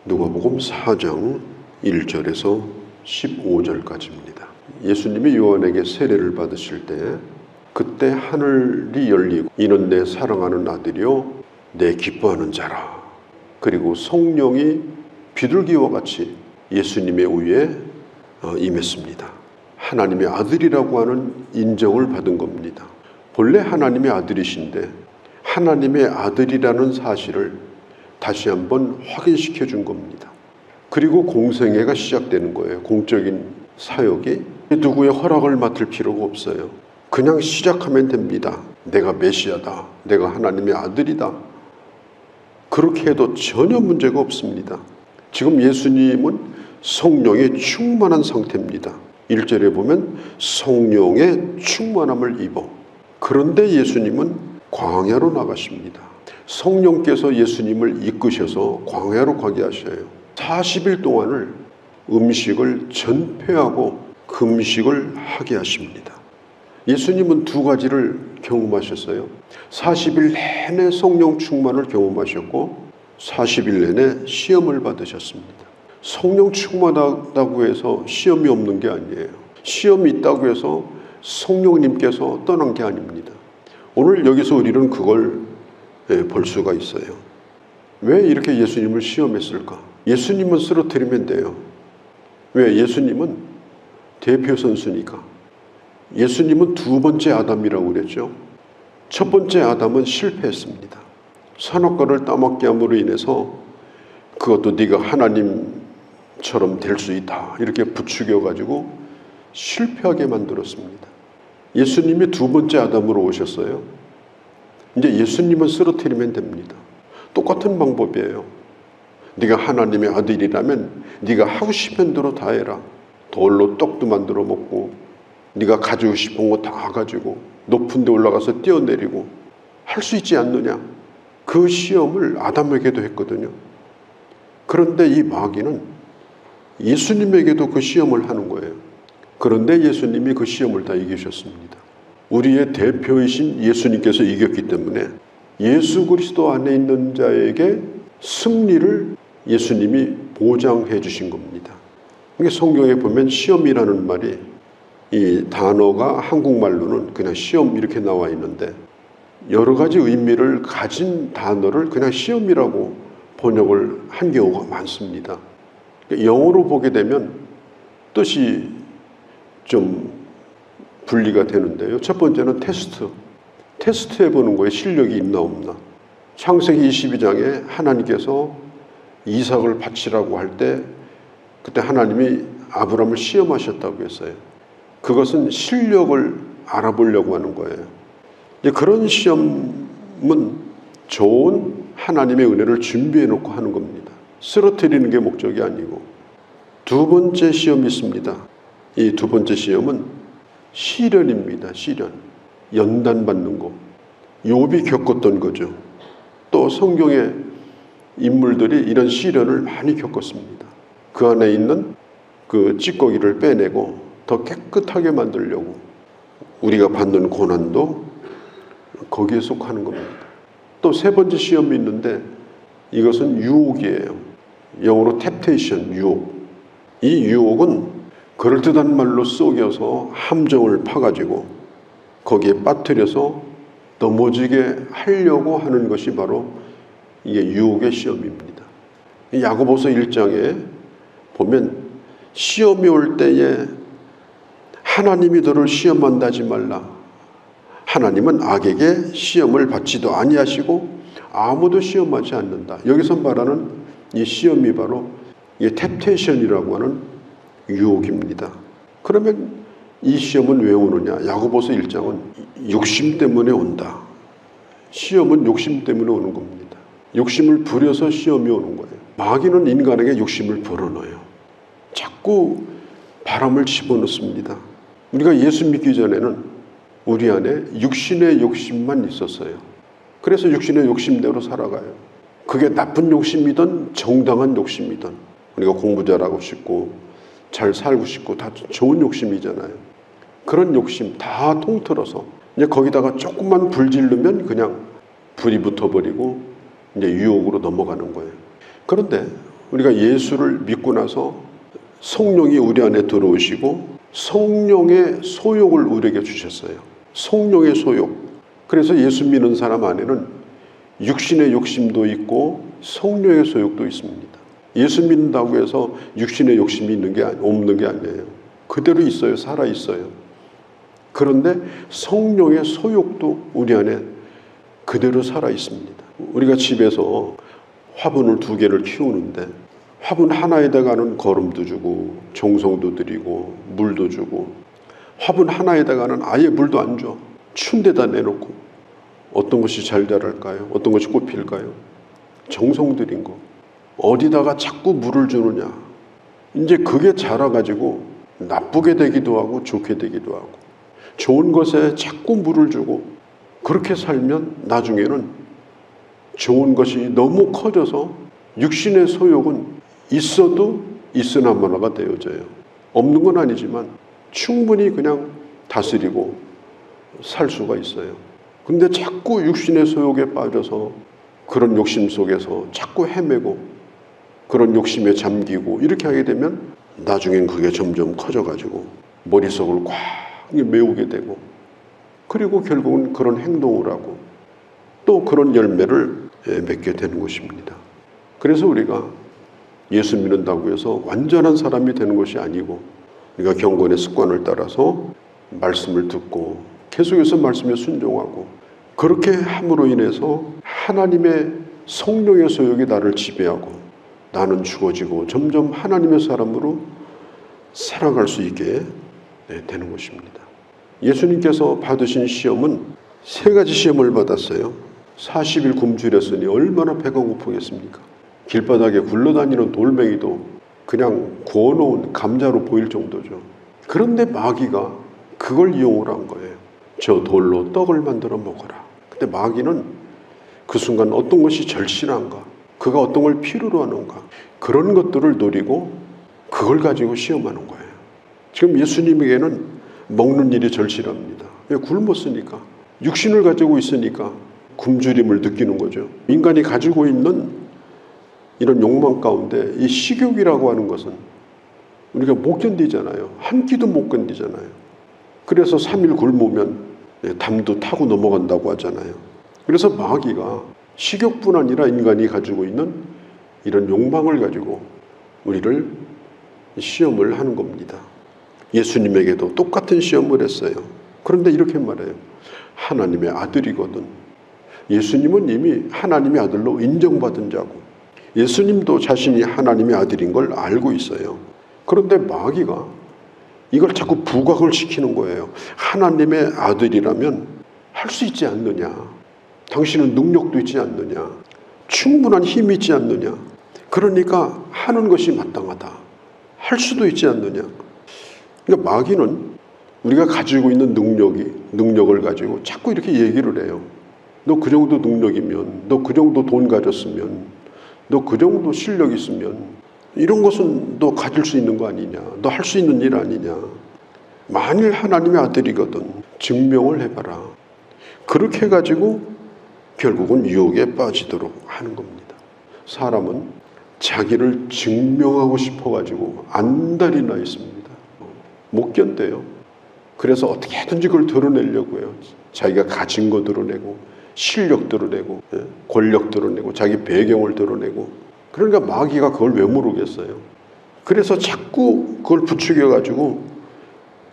누가복음 4장 1절에서 15절까지입니다. 예수님이 요한에게 세례를 받으실 때 그때 하늘이 열리고 이는 내 사랑하는 아들이요 내 기뻐하는 자라. 그리고 성령이 비둘기와 같이 예수님의 위에 임했습니다. 하나님의 아들이라고 하는 인정을 받은 겁니다. 본래 하나님의 아들이신데 하나님의 아들이라는 사실을 다시 한번 확인시켜 준 겁니다. 그리고 공생애가 시작되는 거예요. 공적인 사역이 누구의 허락을 맡을 필요가 없어요. 그냥 시작하면 됩니다. 내가 메시아다. 내가 하나님의 아들이다. 그렇게 해도 전혀 문제가 없습니다. 지금 예수님은 성령에 충만한 상태입니다. 1절에 보면 성령의 충만함을 입어. 그런데 예수님은 광야로 나가십니다. 성령께서 예수님을 이끄셔서 광야로 가게 하셔요. 40일 동안을 음식을 전폐하고 금식을 하게 하십니다. 예수님은 두 가지를 경험하셨어요. 40일 내내 성령 충만을 경험하셨고 40일 내내 시험을 받으셨습니다. 성령 충만하다고 해서 시험이 없는 게 아니에요. 시험이 있다고 해서 성령님께서 떠난 게 아닙니다. 오늘 여기서 우리는 그걸 볼 수가 있어요. 왜 이렇게 예수님을 시험했을까? 예수님은 쓰러뜨리면 돼요. 왜? 예수님은 대표 선수니까. 예수님은 두 번째 아담이라고 그랬죠. 첫 번째 아담은 실패했습니다. 선악과를 따먹게 함으로 인해서 그것도 네가 하나님처럼 될 수 있다 이렇게 부추겨가지고 실패하게 만들었습니다. 예수님이 두 번째 아담으로 오셨어요. 이제 예수님은 쓰러뜨리면 됩니다. 똑같은 방법이에요. 네가 하나님의 아들이라면 네가 하고 싶은 대로 다 해라. 돌로 떡도 만들어 먹고 네가 가지고 싶은 거 다 가지고 높은 데 올라가서 뛰어내리고 할 수 있지 않느냐. 그 시험을 아담에게도 했거든요. 그런데 이 마귀는 예수님에게도 그 시험을 하는 거예요. 그런데 예수님이 그 시험을 다 이기셨습니다. 우리의 대표이신 예수님께서 이겼기 때문에 예수 그리스도 안에 있는 자에게 승리를 예수님이 보장해 주신 겁니다. 성경에 보면 시험이라는 말이 이 단어가 한국말로는 그냥 시험 이렇게 나와 있는데 여러 가지 의미를 가진 단어를 그냥 시험이라고 번역을 한 경우가 많습니다. 영어로 보게 되면 뜻이 좀 분리가 되는데요. 첫 번째는 테스트. 테스트해 보는 거에 실력이 있나 없나. 창세기 22장에 하나님께서 이삭을 바치라고 할 때 그때 하나님이 아브라함을 시험하셨다고 했어요. 그것은 실력을 알아보려고 하는 거예요. 그런 시험은 좋은 하나님의 은혜를 준비해 놓고 하는 겁니다. 쓰러뜨리는 게 목적이 아니고. 두 번째 시험이 있습니다. 이 두 번째 시험은 시련입니다. 시련. 연단받는 거. 욥이 겪었던 거죠. 또 성경의 인물들이 이런 시련을 많이 겪었습니다. 그 안에 있는 그 찌꺼기를 빼내고 더 깨끗하게 만들려고 우리가 받는 고난도 거기에 속하는 겁니다. 또 세 번째 시험이 있는데 이것은 유혹이에요. 영어로 temptation, 유혹. 이 유혹은 그럴듯한 말로 속여서 함정을 파가지고 거기에 빠뜨려서 넘어지게 하려고 하는 것이 바로 이게 유혹의 시험입니다. 야고보서 1장에 보면 시험이 올 때에 하나님이 너를 시험한다지 말라. 하나님은 악에게 시험을 받지도 아니하시고 아무도 시험하지 않는다. 여기서 말하는 이 시험이 바로 이 템테이션이라고 하는 유혹입니다. 그러면 이 시험은 왜 오느냐? 야고보서 1장은 욕심 때문에 온다. 시험은 욕심 때문에 오는 겁니다. 욕심을 부려서 시험이 오는 거예요. 마귀는 인간에게 욕심을 불어넣어요. 자꾸 바람을 집어넣습니다. 우리가 예수 믿기 전에는 우리 안에 육신의 욕심만 있었어요. 그래서 육신의 욕심대로 살아가요. 그게 나쁜 욕심이든 정당한 욕심이든 우리가 공부 잘하고 싶고 잘 살고 싶고 다 좋은 욕심이잖아요. 그런 욕심 다 통틀어서 이제 거기다가 조금만 불 지르면 그냥 불이 붙어버리고 이제 유혹으로 넘어가는 거예요. 그런데 우리가 예수를 믿고 나서 성령이 우리 안에 들어오시고 성령의 소욕을 우리에게 주셨어요. 성령의 소욕. 그래서 예수 믿는 사람 안에는 육신의 욕심도 있고 성령의 소욕도 있습니다. 예수 믿는다고 해서 육신의 욕심이 없는 게 아니에요. 그대로 있어요. 살아 있어요. 그런데 성령의 소욕도 우리 안에 그대로 살아 있습니다. 우리가 집에서 화분을 2개를 키우는데 화분 하나에다가는 거름도 주고 정성도 드리고 물도 주고 화분 하나에다가는 아예 물도 안 줘. 추운 데다 내놓고 어떤 것이 잘 자랄까요? 어떤 것이 꽃필까요? 정성 들인 거. 어디다가 자꾸 물을 주느냐. 이제 그게 자라가지고 나쁘게 되기도 하고 좋게 되기도 하고 좋은 것에 자꾸 물을 주고 그렇게 살면 나중에는 좋은 것이 너무 커져서 육신의 소욕은 있어도 있으나마나가 되어져요. 없는 건 아니지만 충분히 그냥 다스리고 살 수가 있어요. 근데 자꾸 육신의 소욕에 빠져서 그런 욕심 속에서 자꾸 헤매고 그런 욕심에 잠기고 이렇게 하게 되면 나중엔 그게 점점 커져가지고 머릿속을 꽉 메우게 되고 그리고 결국은 그런 행동을 하고 또 그런 열매를 맺게 되는 것입니다. 그래서 우리가 예수 믿는다고 해서 완전한 사람이 되는 것이 아니고 우리가 경건의 습관을 따라서 말씀을 듣고 계속해서 말씀에 순종하고 그렇게 함으로 인해서 하나님의 성령의 소욕이 나를 지배하고 나는 죽어지고 점점 하나님의 사람으로 살아갈 수 있게 되는 것입니다. 예수님께서 받으신 시험은 3가지 시험을 받았어요. 40일 굶주렸으니 얼마나 배가 고프겠습니까? 길바닥에 굴러다니는 돌멩이도 그냥 구워놓은 감자로 보일 정도죠. 그런데 마귀가 그걸 이용을 한 거예요. 저 돌로 떡을 만들어 먹어라. 근데 마귀는 그 순간 어떤 것이 절실한가, 그가 어떤 걸 필요로 하는가, 그런 것들을 노리고 그걸 가지고 시험하는 거예요. 지금 예수님에게는 먹는 일이 절실합니다. 왜? 굶었으니까. 육신을 가지고 있으니까 굶주림을 느끼는 거죠. 인간이 가지고 있는 이런 욕망 가운데 이 식욕이라고 하는 것은 우리가 못 견디잖아요. 한 끼도 못 견디잖아요. 그래서 3일 굶으면 담도 타고 넘어간다고 하잖아요. 그래서 마귀가 식욕뿐 아니라 인간이 가지고 있는 이런 욕망을 가지고 우리를 시험을 하는 겁니다. 예수님에게도 똑같은 시험을 했어요. 그런데 이렇게 말해요. 하나님의 아들이거든. 예수님은 이미 하나님의 아들로 인정받은 자고 예수님도 자신이 하나님의 아들인 걸 알고 있어요. 그런데 마귀가 이걸 자꾸 부각을 시키는 거예요. 하나님의 아들이라면 할 수 있지 않느냐. 당신은 능력도 있지 않느냐. 충분한 힘이 있지 않느냐. 그러니까 하는 것이 마땅하다. 할 수도 있지 않느냐. 그러니까 마귀는 우리가 가지고 있는 능력을 가지고 자꾸 이렇게 얘기를 해요. 너 그 정도 능력이면, 너 그 정도 돈 가졌으면, 너 그 정도 실력 있으면 이런 것은 너 가질 수 있는 거 아니냐. 너 할 수 있는 일 아니냐. 만일 하나님의 아들이거든 증명을 해봐라. 그렇게 해가지고 결국은 유혹에 빠지도록 하는 겁니다. 사람은 자기를 증명하고 싶어가지고 안달이 나 있습니다. 못 견뎌요. 그래서 어떻게든지 그걸 드러내려고 해요. 자기가 가진 거 드러내고 실력 드러내고 권력 드러내고 자기 배경을 드러내고 그러니까 마귀가 그걸 왜 모르겠어요. 그래서 자꾸 그걸 부추겨가지고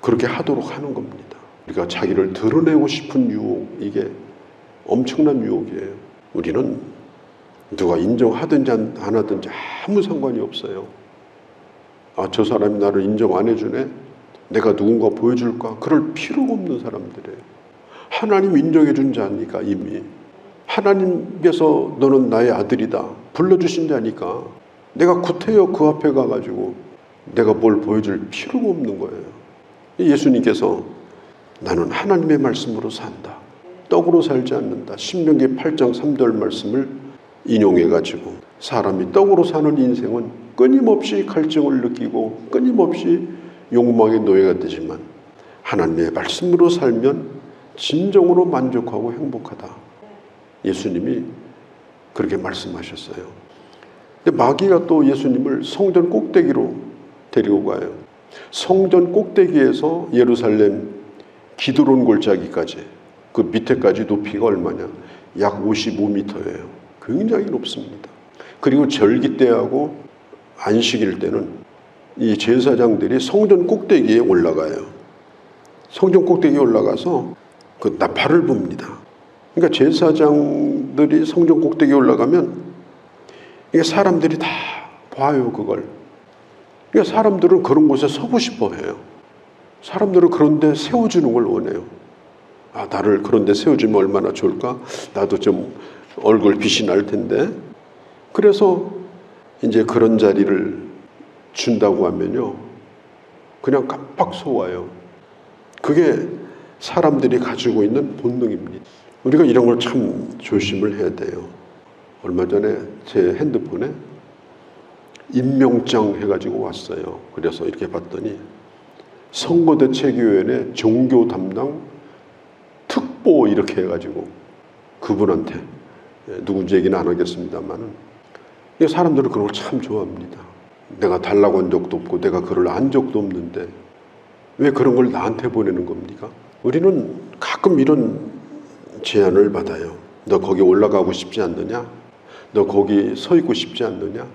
그렇게 하도록 하는 겁니다. 우리가 자기를 드러내고 싶은 유혹, 이게 엄청난 유혹이에요. 우리는 누가 인정하든지 안 하든지 아무 상관이 없어요. 아, 저 사람이 나를 인정 안 해주네? 내가 누군가 보여줄까? 그럴 필요가 없는 사람들이에요. 하나님 인정해 준 자니까 이미. 하나님께서 너는 나의 아들이다. 불러주신 자니까 내가 구태여 그 앞에 가가지고 내가 뭘 보여줄 필요가 없는 거예요. 예수님께서 나는 하나님의 말씀으로 산다. 떡으로 살지 않는다. 신명기 8장 3절 말씀을 인용해가지고 사람이 떡으로 사는 인생은 끊임없이 갈증을 느끼고 끊임없이 욕망의 노예가 되지만 하나님의 말씀으로 살면 진정으로 만족하고 행복하다. 예수님이 그렇게 말씀하셨어요. 마귀가 또 예수님을 성전 꼭대기로 데리고 가요. 성전 꼭대기에서 예루살렘 기드론 골짜기까지, 그 밑에까지 높이가 얼마냐? 약 55m예요. 굉장히 높습니다. 그리고 절기 때하고 안식일 때는 이 제사장들이 성전 꼭대기에 올라가요. 성전 꼭대기에 올라가서 그 나팔을 붑니다. 그러니까 제사장들이 성전 꼭대기에 올라가면 이게 사람들이 다 봐요, 그걸. 그러니까 사람들은 그런 곳에 서고 싶어 해요. 사람들은 그런 데 세워주는 걸 원해요. 아, 나를 그런 데 세워주면 얼마나 좋을까? 나도 좀 얼굴 빛이 날 텐데. 그래서 이제 그런 자리를 준다고 하면요, 그냥 깜빡 속아요. 그게 사람들이 가지고 있는 본능입니다. 우리가 이런 걸 참 조심을 해야 돼요. 얼마 전에 제 핸드폰에 임명장 해가지고 왔어요. 그래서 이렇게 봤더니 선거대책위원회 종교 담당 특보 이렇게 해가지고 그분한테, 누군지 얘기는 안 하겠습니다만, 사람들은 그런 걸 참 좋아합니다. 내가 달라고 한 적도 없고 내가 그걸 안 적도 없는데 왜 그런 걸 나한테 보내는 겁니까? 우리는 가끔 이런 제안을 받아요. 너 거기 올라가고 싶지 않느냐? 너 거기 서 있고 싶지 않느냐?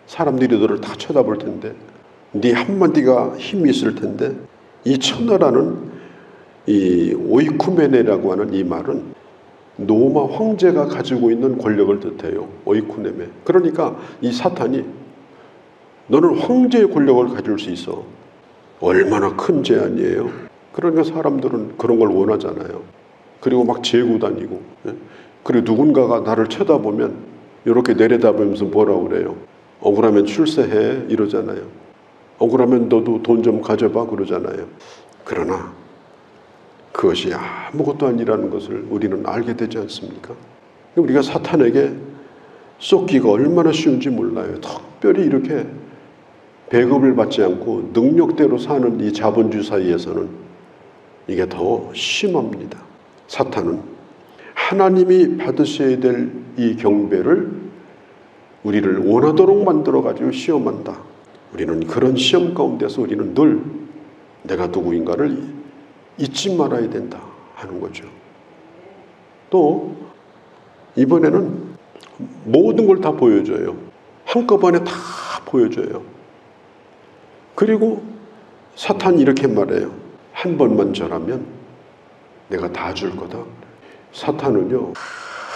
사람들이 너를 다 쳐다볼 텐데, 네 한마디가 힘이 있을 텐데. 이 천하라는 이 오이쿠메네라고 하는 이 말은 로마 황제가 가지고 있는 권력을 뜻해요. 오이쿠메네. 그러니까 이 사탄이 너는 황제의 권력을 가질 수 있어. 얼마나 큰 제안이에요. 그러니까 사람들은 그런 걸 원하잖아요. 그리고 막 재고 다니고, 그리고 누군가가 나를 쳐다보면 이렇게 내려다보면서 뭐라고 그래요? 억울하면 출세해 이러잖아요. 억울하면 너도 돈 좀 가져봐 그러잖아요. 그러나 그것이 아무것도 아니라는 것을 우리는 알게 되지 않습니까? 우리가 사탄에게 쏟기가 얼마나 쉬운지 몰라요. 특별히 이렇게 배급을 받지 않고 능력대로 사는 이 자본주의 사이에서는 이게 더 심합니다. 사탄은 하나님이 받으셔야 될 이 경배를 우리를 원하도록 만들어가지고 시험한다. 우리는 그런 시험 가운데서 우리는 늘 내가 누구인가를 잊지 말아야 된다 하는 거죠. 또 이번에는 모든 걸 다 보여줘요. 한꺼번에 다 보여줘요. 그리고 사탄이 이렇게 말해요. 한 번만 절하면 내가 다 줄 거다. 사탄은요,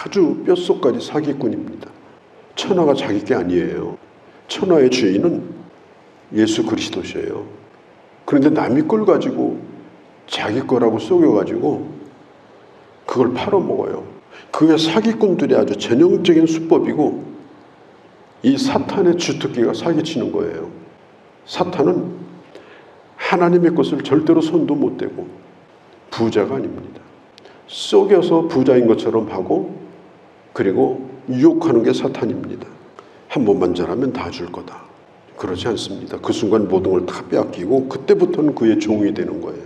아주 뼛속까지 사기꾼입니다. 천하가 자기 게 아니에요. 천하의 주인은 예수 그리스도셔요. 그런데 남의 걸 가지고 자기 거라고 속여가지고 그걸 팔아먹어요. 그게 사기꾼들의 아주 전형적인 수법이고, 이 사탄의 주특기가 사기치는 거예요. 사탄은 하나님의 것을 절대로 손도 못 대고 부자가 아닙니다. 속여서 부자인 것처럼 하고, 그리고 유혹하는 게 사탄입니다. 한 번만 잘하면 다 줄 거다. 그렇지 않습니다. 그 순간 모든 걸 다 빼앗기고 그때부터는 그의 종이 되는 거예요.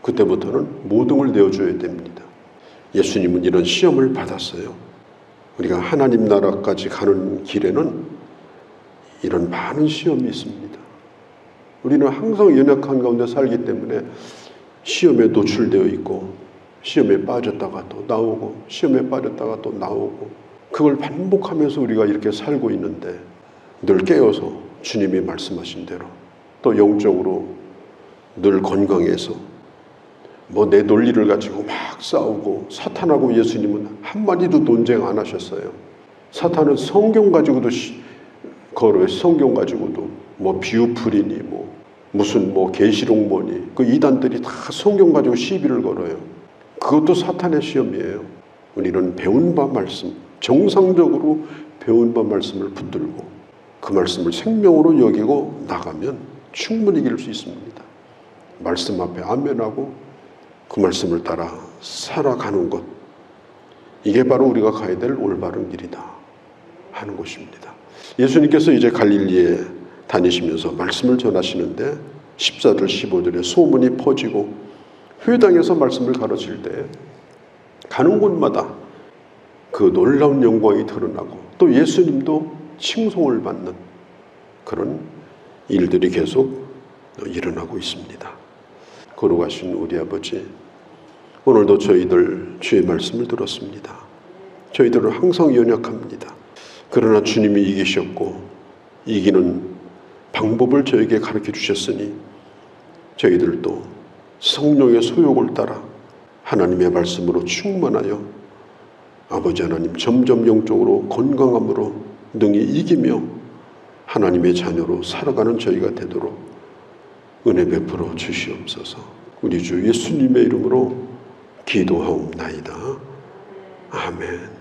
그때부터는 모든 걸 내어줘야 됩니다. 예수님은 이런 시험을 받았어요. 우리가 하나님 나라까지 가는 길에는 이런 많은 시험이 있습니다. 우리는 항상 연약한 가운데 살기 때문에 시험에 노출되어 있고, 시험에 빠졌다가 또 나오고, 시험에 빠졌다가 또 나오고, 그걸 반복하면서 우리가 이렇게 살고 있는데, 늘 깨어서 주님이 말씀하신 대로 또 영적으로 늘 건강해서 뭐 내 논리를 가지고 막 싸우고, 사탄하고 예수님은 한마디도 논쟁 안 하셨어요. 사탄은 성경 가지고도 걸어요. 성경 가지고도 뭐 비유풀이니 무슨 계시록 뭐니, 그 이단들이 다 성경 가지고 시비를 걸어요. 그것도 사탄의 시험이에요. 우리는 배운 바 말씀, 정상적으로 배운 바 말씀을 붙들고 그 말씀을 생명으로 여기고 나가면 충분히 이길 수 있습니다. 말씀 앞에 아멘하고 그 말씀을 따라 살아가는 것, 이게 바로 우리가 가야 될 올바른 길이다 하는 것입니다. 예수님께서 이제 갈릴리에 다니시면서 말씀을 전하시는데 14절 15절에 소문이 퍼지고 회당에서 말씀을 가르칠 때 가는 곳마다 그 놀라운 영광이 드러나고, 또 예수님도 칭송을 받는 그런 일들이 계속 일어나고 있습니다. 거룩하신 우리 아버지, 오늘도 저희들 주의 말씀을 들었습니다. 저희들은 항상 연약합니다. 그러나 주님이 이기셨고 이기는 방법을 저에게 가르쳐 주셨으니 저희들도 성령의 소욕을 따라 하나님의 말씀으로 충만하여 아버지 하나님 점점 영적으로 건강함으로 능히 이기며 하나님의 자녀로 살아가는 저희가 되도록 은혜 베풀어 주시옵소서. 우리 주 예수님의 이름으로 기도하옵나이다. 아멘.